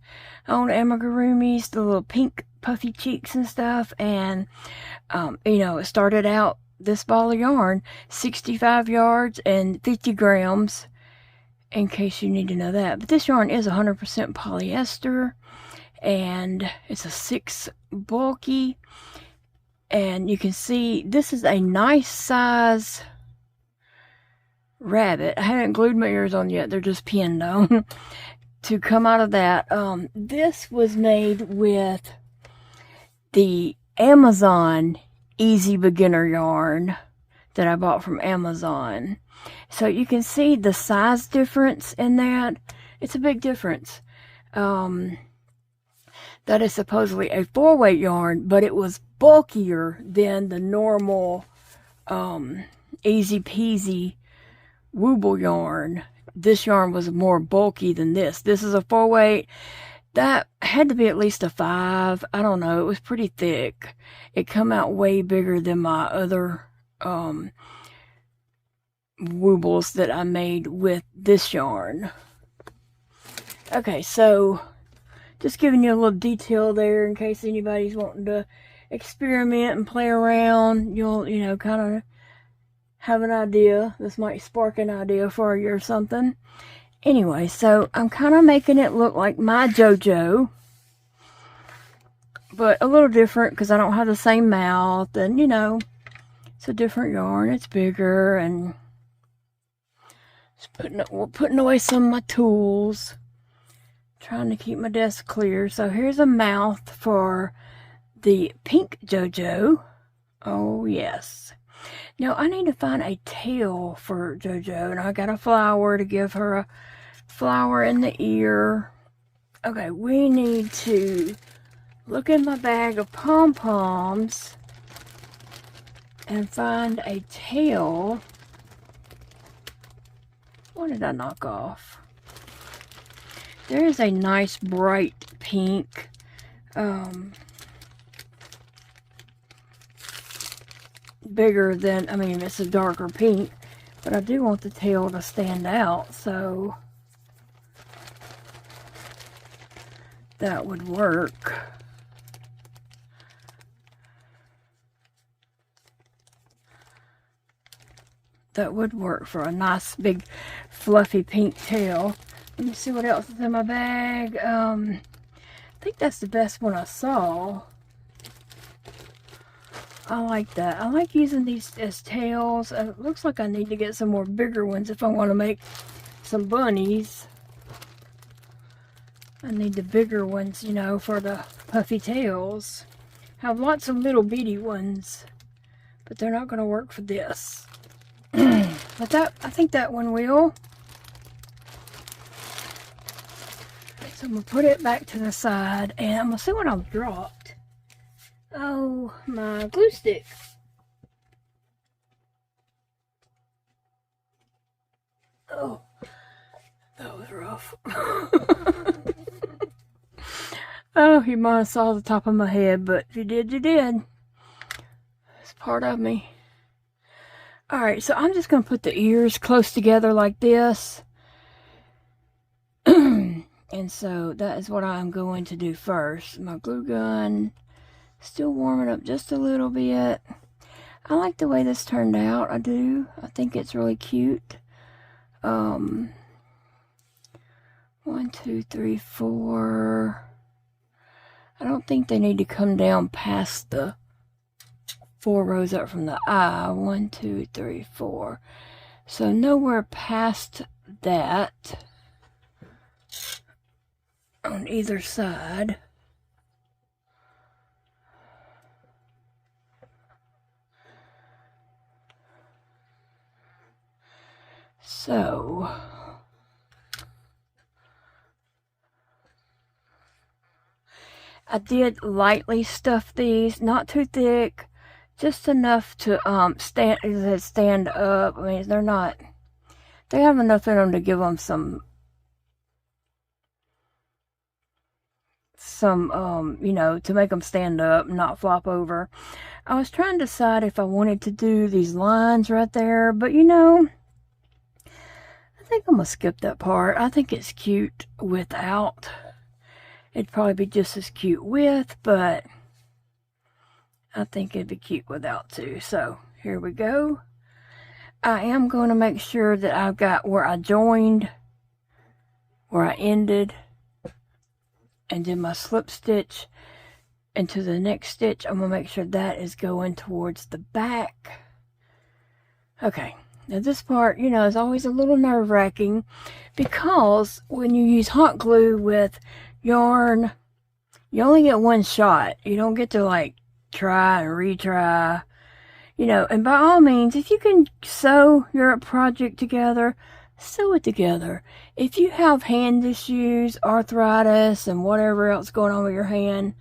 on amigurumis, the little pink puffy cheeks and stuff. And it started out, this ball of yarn, 65 yards and 50 grams, in case you need to know that. But this yarn is 100% polyester, and it's a 6 bulky. And you can see this is a nice size rabbit. I haven't glued my ears on yet. They're just pinned on. To come out of that, this was made with the Amazon Easy Beginner yarn that I bought from Amazon. So you can see the size difference in that. It's a big difference. That is supposedly a 4-weight yarn, but it was bulkier than the normal easy peasy Wooble yarn. This yarn was more bulky than this. This is a 4-weight. That had to be at least a 5. I don't know. It was pretty thick. It come out way bigger than my other Woobles that I made with this yarn. Okay, so just giving you a little detail there in case anybody's wanting to experiment and play around. You'll, kind of have an idea. This might spark an idea for you or something. Anyway, so I'm kind of making it look like my JoJo, but a little different because I don't have the same mouth, and it's a different yarn. It's bigger, and just putting away some of my tools, trying to keep my desk clear. So here's a mouth for the pink JoJo. Oh yes. Now I need to find a tail for JoJo, and I got a flower to give her a flower in the ear. Okay, we need to look in my bag of pom-poms and find a tail. What did I knock off? There is a nice bright pink. Bigger than, it's a darker pink, but I do want the tail to stand out, so that would work. that would work for a nice big fluffy pink tail. Let me see what else is in my bag. I think that's the best one I saw. I like that. I like using these as tails. It looks like I need to get some more bigger ones if I want to make some bunnies. I need the bigger ones, you know, for the puffy tails. I have lots of little bitty ones, but they're not going to work for this. But that, I think that one will. So I'm going to put it back to the side, and I'm going to see what I've dropped. Oh, my glue stick. Oh, that was rough. Oh, you might have saw the top of my head, but if you did, you did. It's part of me. Alright, so I'm just going to put the ears close together like this. And so that is what I'm going to do first. My glue gun, still warming up just a little bit. I like the way this turned out, I do. I think it's really cute. 1, 2, 3, 4. I don't think they need to come down past the 4 rows up from the eye. 1, 2, 3, 4. So nowhere past that on either side. So I did lightly stuff these, not too thick, just enough to stand up. I mean, they have enough in them to give them some you know, to make them stand up and not flop over. I was trying to decide if I wanted to do these lines right there, but you know, I think I'm gonna skip that part. I think it's cute without. It'd probably be just as cute with, but I think it'd be cute without too. So here we go. I am going to make sure that I've got where I joined, where I ended, and then my slip stitch into the next stitch. I'm going to make sure that is going towards the back. Okay. Now this part, you know, is always a little nerve-wracking because when you use hot glue with yarn, you only get one shot. You don't get to like try and retry, you know. And by all means, if you can sew your project together, sew it together. If you have hand issues, arthritis, and whatever else going on with your hand,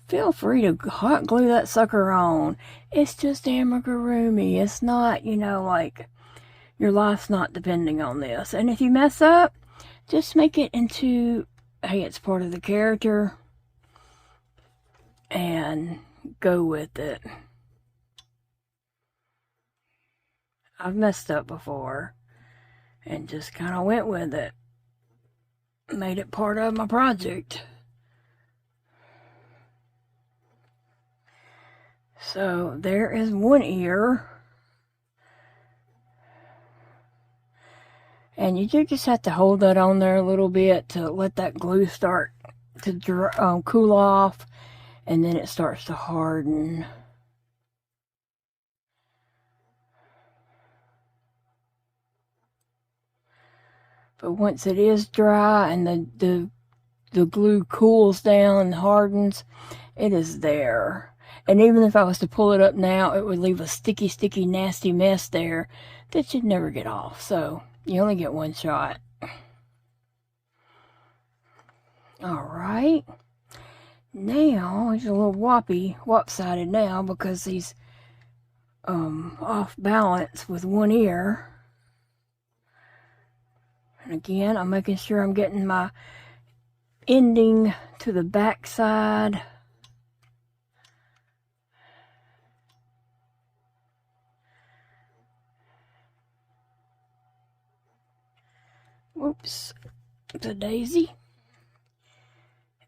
feel free to hot glue that sucker on. It's just amigurumi. It's not, you know, like your life's not depending on this. And if you mess up, just make it into, hey, it's part of the character, and go with it. I've messed up before and just kind of went with it. Made it part of my project. So there is one ear. And you do just have to hold that on there a little bit to let that glue start to cool off, and then it starts to harden. But once it is dry and the glue cools down and hardens, it is there. And even if I was to pull it up now, it would leave a sticky, nasty mess there that you'd never get off. So you only get one shot. Alright. Now, he's a little wop-sided now because he's off balance with one ear. And again, I'm making sure I'm getting my ending to the back side. Whoops, the daisy.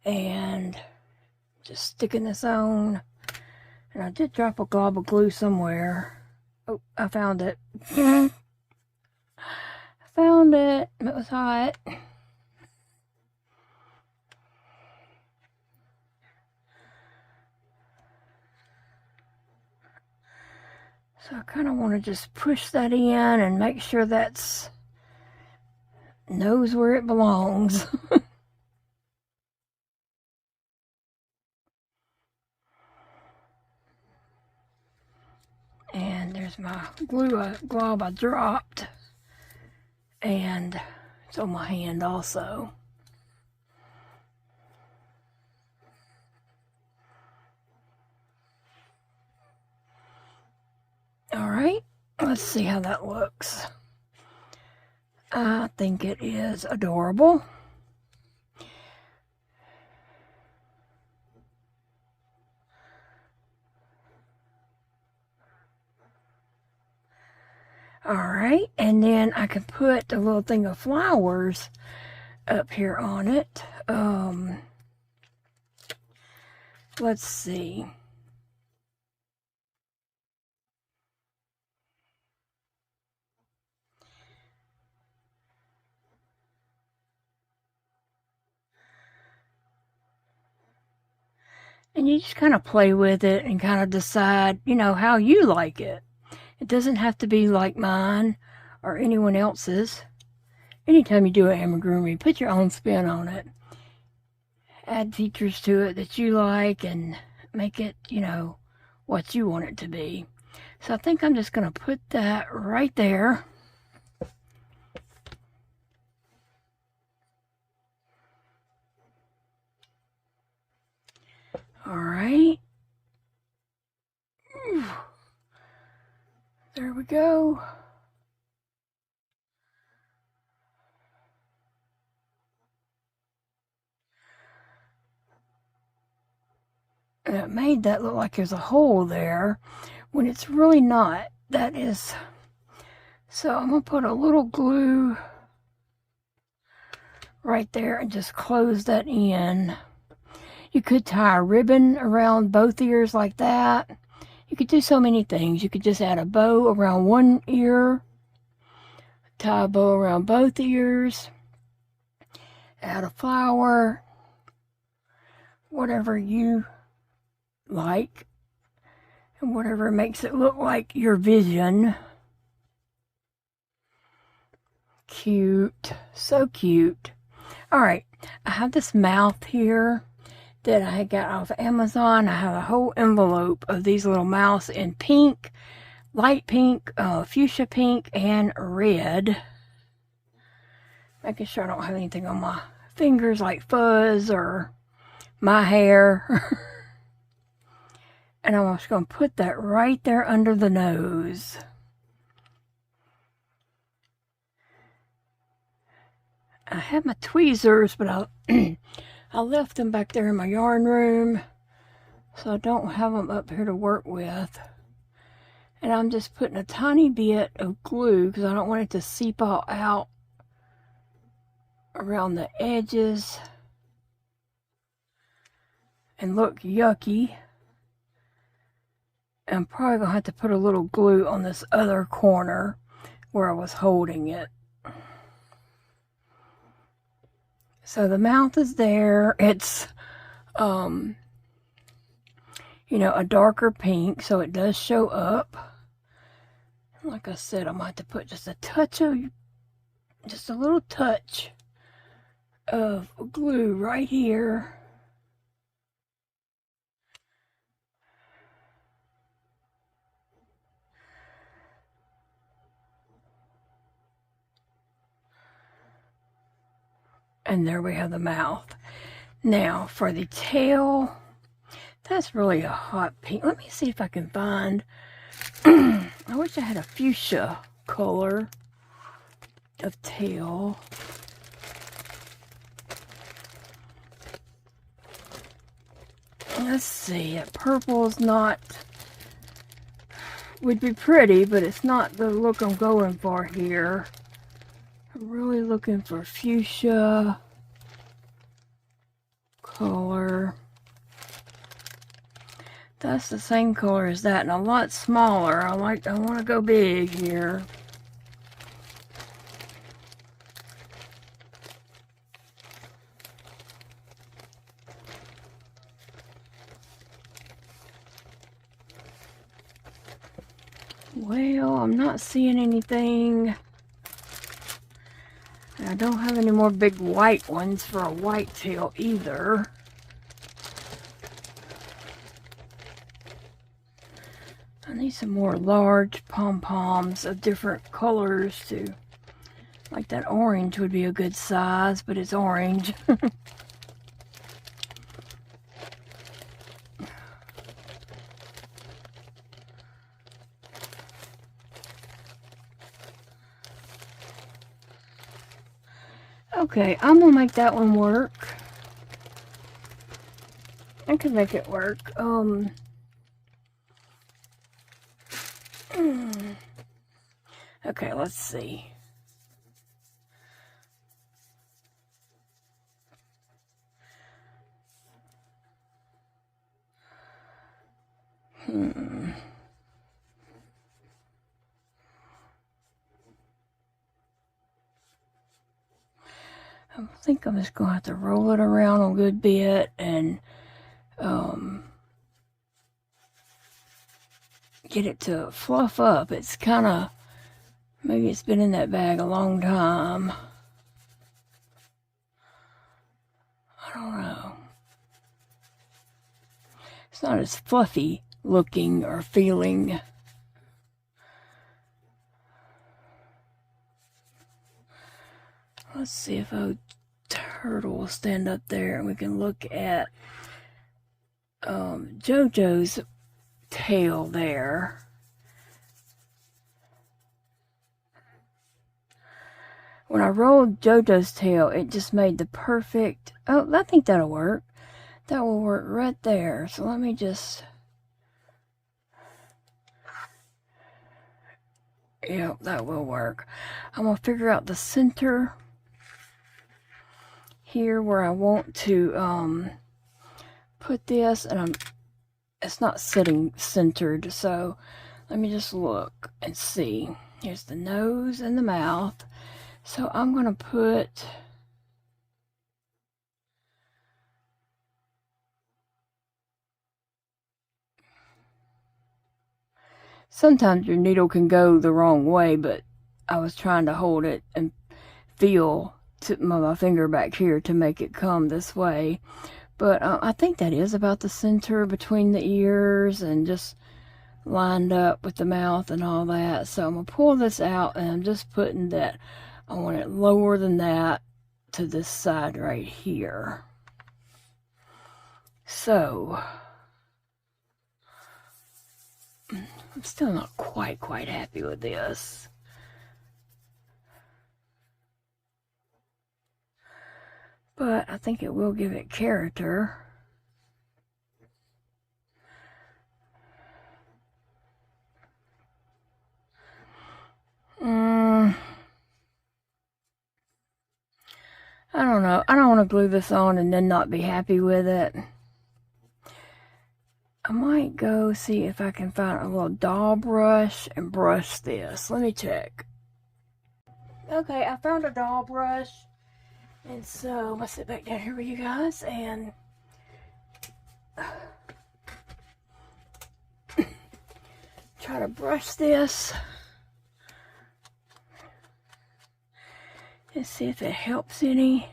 And just sticking this on. And I did drop a glob of glue somewhere. Oh, I found it. I found it. It was hot. So I kind of want to just push that in and make sure that's knows where it belongs. And there's my glob I dropped. And it's on my hand also. Alright, let's see how that looks. I think it is adorable. Alright, and then I can put a little thing of flowers up here on it. Let's see. And you just kind of play with it and kind of decide, you know, how you like it. It doesn't have to be like mine or anyone else's. Anytime you do an amigurumi, put your own spin on it. Add features to it that you like and make it, you know, what you want it to be. So I think I'm just going to put that right there. Alright. There we go. And it made that look like there's a hole there when it's really not. That is. So I'm going to put a little glue right there and just close that in. You could tie a ribbon around both ears like that. You could do so many things. You could just add a bow around one ear, tie a bow around both ears, add a flower, whatever you like, and whatever makes it look like your vision. Cute. So cute. Alright, I have this mouth here that I got off Amazon. I have a whole envelope of these little mouths in pink, light pink, fuchsia pink, and red. Making sure I don't have anything on my fingers like fuzz or my hair. And I'm just going to put that right there under the nose. I have my tweezers, but I left them back there in my yarn room, so I don't have them up here to work with. And I'm just putting a tiny bit of glue because I don't want it to seep all out around the edges and look yucky. I'm probably going to have to put a little glue on this other corner where I was holding it. So the mouth is there. It's, you know, a darker pink, so it does show up. Like I said, I might have to put just a touch of, just a little touch of glue right here. And there we have the mouth. Now for the tail, that's really a hot pink. Let me see if I can find, I wish I had a fuchsia color of tail. Let's see, that purple is not, would be pretty, but it's not the look I'm going for here. I'm really looking for fuchsia color. That's the same color as that and a lot smaller. I want to go big here. Well, I'm not seeing anything. I don't have any more big white ones for a white tail either. I need some more large pom-poms of different colors too. Like that orange would be a good size, but it's orange. Okay, I'm gonna make that one work. I can make it work. Okay, let's see. I think I'm just gonna have to roll it around a good bit and get it to fluff up. It's kind of, maybe it's been in that bag a long time. I don't know. It's not as fluffy looking or feeling. Let's see if a turtle will stand up there and we can look at JoJo's tail there. When I rolled JoJo's tail, it just made the perfect, oh, I think that'll work. That will work right there. So let me just, yeah, that will work. I'm gonna figure out the center here where I want to put this, and it's not sitting centered, so let me just look and see. Here's the nose and the mouth. So I'm gonna put sometimes your needle can go the wrong way, but I was trying to hold it and feel to my finger back here to make it come this way. But I think that is about the center between the ears and just lined up with the mouth and all that. So I'm going to pull this out, and I'm just putting that, I want it lower than that to this side right here. So I'm still not quite happy with this. But I think it will give it character. I don't know. I don't want to glue this on and then not be happy with it. I might go see if I can find a little doll brush and brush this. Let me check. Okay, I found a doll brush. And so I'm going to sit back down here with you guys and try to brush this and see if it helps any.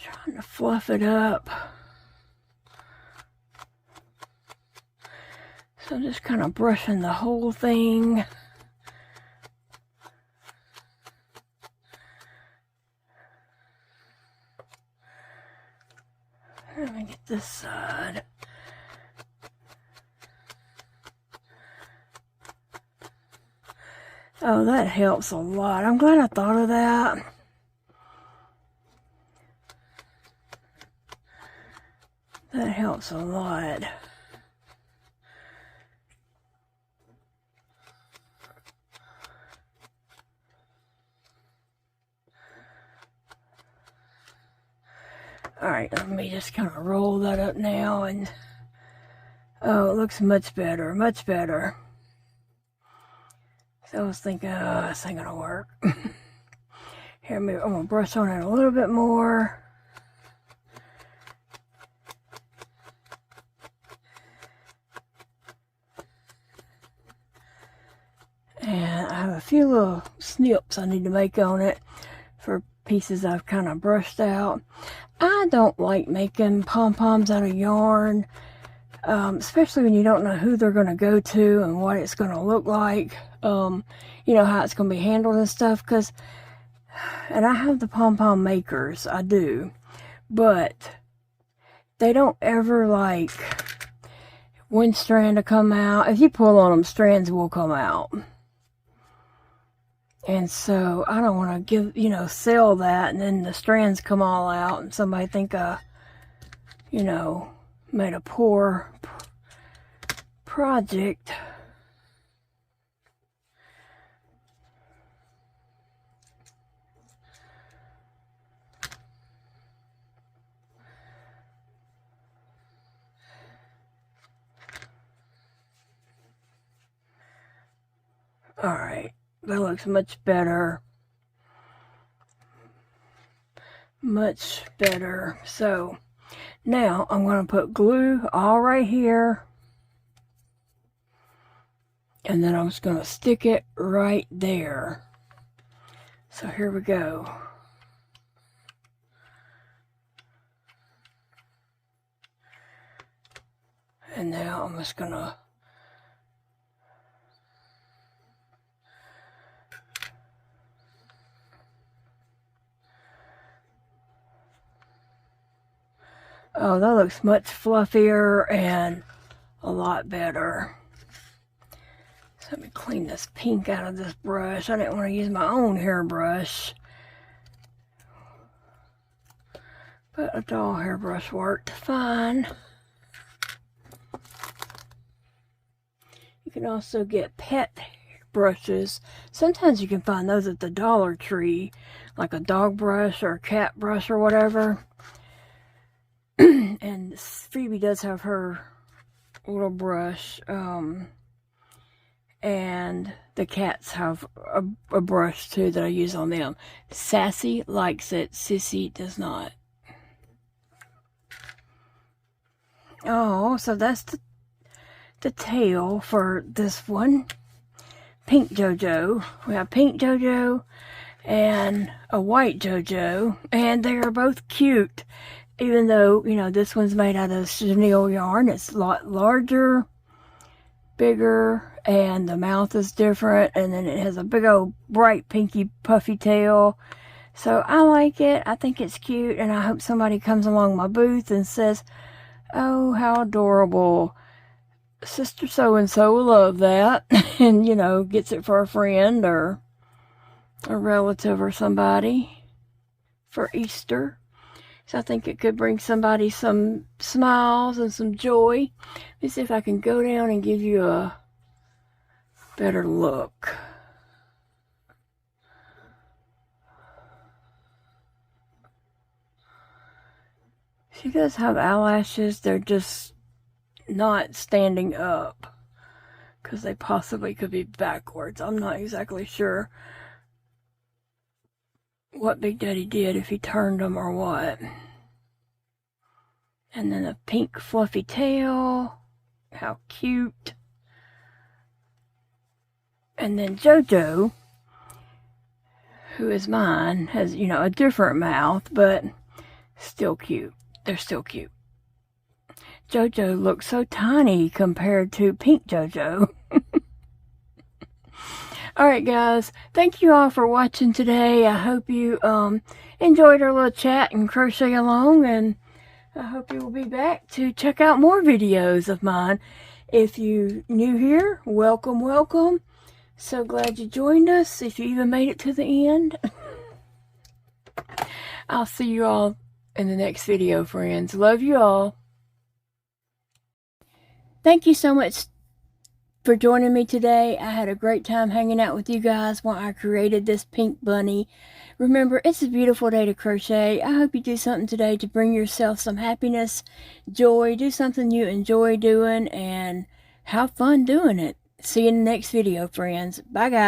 Trying to fluff it up. So I'm just kind of brushing the whole thing. Let me get this side. Oh, that helps a lot. I'm glad I thought of that. That helps a lot. Alright, let me just kind of roll that up now, and oh, it looks much better, much better. So I was thinking, oh, this ain't gonna work. Here, maybe I'm gonna brush on it a little bit more. And I have a few little snips I need to make on it for pieces I've kind of brushed out. I don't like making pom-poms out of yarn, especially when you don't know who they're going to go to and what it's going to look like, you know, how it's going to be handled and stuff, and I have the pom-pom makers, I do, but they don't ever like one strand to come out. If you pull on them, strands will come out. And so I don't want to give, you know, sell that and then the strands come all out and somebody think I, you know, made a poor project. All right. That looks much better. Much better. So now I'm going to put glue all right here. And then I'm just going to stick it right there. So here we go. And now I'm just going to oh, that looks much fluffier and a lot better. So let me clean this pink out of this brush. I didn't want to use my own hairbrush, but a doll hairbrush worked fine. You can also get pet brushes. Sometimes you can find those at the Dollar Tree, like a dog brush or a cat brush or whatever. And Phoebe does have her little brush, and the cats have a brush too that I use on them. Sassy likes it, Sissy does not. Oh, so that's the tail for this one. Pink JoJo. We have pink JoJo and a white JoJo, and they are both cute. Even though, you know, this one's made out of chenille yarn, it's a lot larger, bigger, and the mouth is different, and then it has a big old bright pinky puffy tail. So I like it. I think it's cute, and I hope somebody comes along my booth and says, oh, how adorable. Sister so-and-so will love that, and, you know, gets it for a friend or a relative or somebody for Easter. So I think it could bring somebody some smiles and some joy. Let me see if I can go down and give you a better look. She does have eyelashes. They're just not standing up because they possibly could be backwards. I'm not exactly sure what Big Daddy did, if he turned them or what. And then a pink fluffy tail. How cute. And then JoJo, who is mine, has, you know, a different mouth, but still cute. They're still cute. JoJo looks so tiny compared to pink JoJo. Alright guys, thank you all for watching today. I hope you enjoyed our little chat and crochet along, and I hope you will be back to check out more videos of mine. If you new here, welcome, welcome. So glad you joined us, if you even made it to the end. I'll see you all in the next video, friends. Love you all. Thank you so much for joining me today. I had a great time hanging out with you guys while I created this pink bunny. Remember, it's a beautiful day to crochet. I hope you do something today to bring yourself some happiness, joy. Do something you enjoy doing and have fun doing it. See you in the next video, friends. Bye, guys.